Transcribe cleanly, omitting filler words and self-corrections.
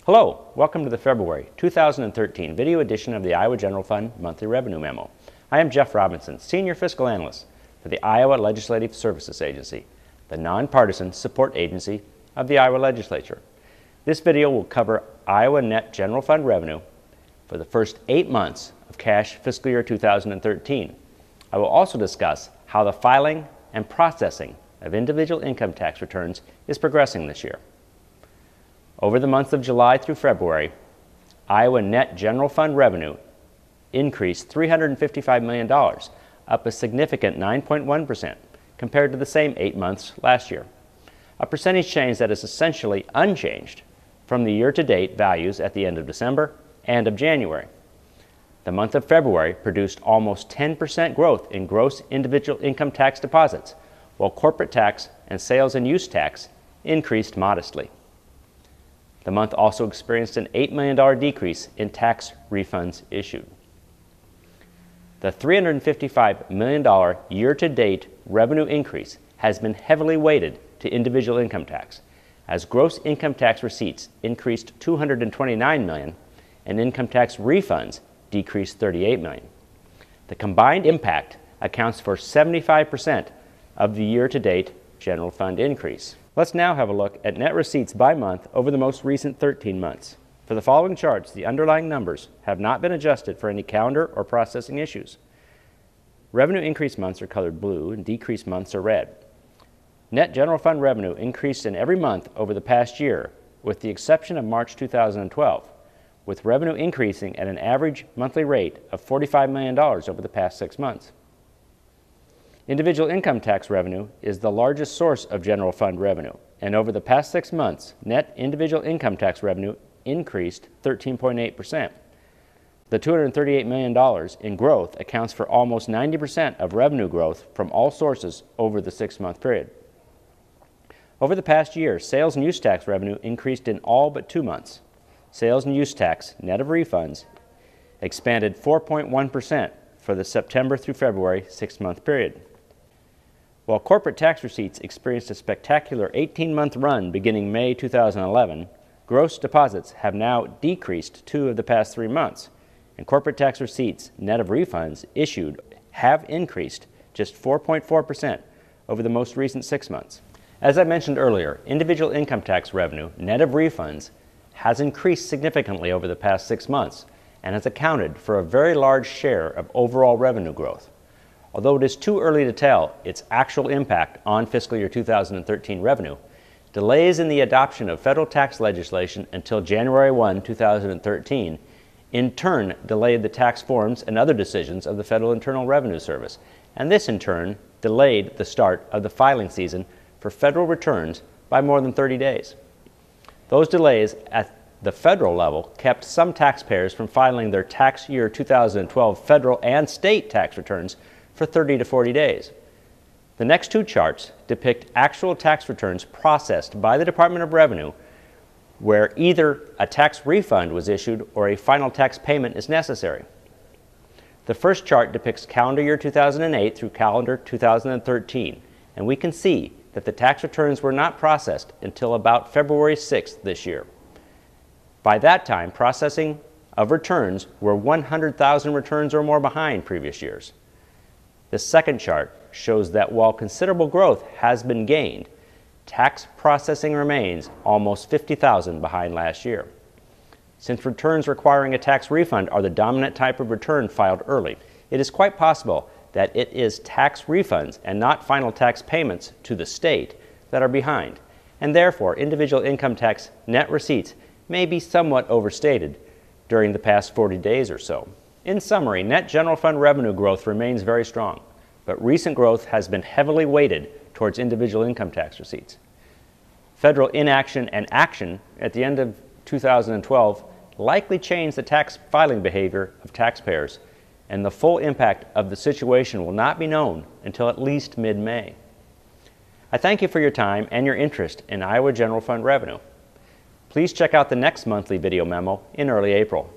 Hello, welcome to the February 2013 video edition of the Iowa General Fund Monthly Revenue Memo. I am Jeff Robinson, Senior Fiscal Analyst for the Iowa Legislative Services Agency, the nonpartisan support agency of the Iowa Legislature. This video will cover Iowa net general fund revenue for the first 8 months of cash fiscal year 2013. I will also discuss how the filing and processing of individual income tax returns is progressing this year. Over the months of July through February, Iowa net general fund revenue increased $355 million, up a significant 9.1% compared to the same 8 months last year, a percentage change that is essentially unchanged from the year-to-date values at the end of December and of January. The month of February produced almost 10% growth in gross individual income tax deposits, while corporate tax and sales and use tax increased modestly. The month also experienced an $8 million decrease in tax refunds issued. The $355 million year-to-date revenue increase has been heavily weighted to individual income tax, as gross income tax receipts increased $229 million and income tax refunds decreased $38 million. The combined impact accounts for 75% of the year-to-date general fund increase. Let's now have a look at net receipts by month over the most recent 13 months. For the following charts, the underlying numbers have not been adjusted for any calendar or processing issues. Revenue increase months are colored blue and decrease months are red. Net general fund revenue increased in every month over the past year, with the exception of March 2012, with revenue increasing at an average monthly rate of $45 million over the past 6 months. Individual income tax revenue is the largest source of general fund revenue, and over the past 6 months, net individual income tax revenue increased 13.8%. The $238 million in growth accounts for almost 90% of revenue growth from all sources over the 6-month period. Over the past year, sales and use tax revenue increased in all but 2 months. Sales and use tax, net of refunds, expanded 4.1% for the September through February 6-month period. While corporate tax receipts experienced a spectacular 18-month run beginning May 2011, gross deposits have now decreased 2 of the past 3 months, and corporate tax receipts, net of refunds issued, have increased just 4.4% over the most recent 6 months. As I mentioned earlier, individual income tax revenue, net of refunds, has increased significantly over the past 6 months and has accounted for a very large share of overall revenue growth. Although it is too early to tell its actual impact on fiscal year 2013 revenue, delays in the adoption of federal tax legislation until January 1, 2013, in turn delayed the tax forms and other decisions of the Federal Internal Revenue Service, and this in turn delayed the start of the filing season for federal returns by more than 30 days. Those delays at the federal level kept some taxpayers from filing their tax year 2012 federal and state tax returns for 30 to 40 days. The next 2 charts depict actual tax returns processed by the Department of Revenue where either a tax refund was issued or a final tax payment is necessary. The first chart depicts calendar year 2008 through calendar 2013, and we can see that the tax returns were not processed until about February 6th this year. By that time, processing of returns were 100,000 returns or more behind previous years. The second chart shows that while considerable growth has been gained, tax processing remains almost 50,000 behind last year. Since returns requiring a tax refund are the dominant type of return filed early, it is quite possible that it is tax refunds and not final tax payments to the state that are behind, and therefore individual income tax net receipts may be somewhat overstated during the past 40 days or so. In summary, net general fund revenue growth remains very strong, but recent growth has been heavily weighted towards individual income tax receipts. Federal inaction and action at the end of 2012 likely changed the tax filing behavior of taxpayers, and the full impact of the situation will not be known until at least mid-May. I thank you for your time and your interest in Iowa General Fund revenue. Please check out the next monthly video memo in early April.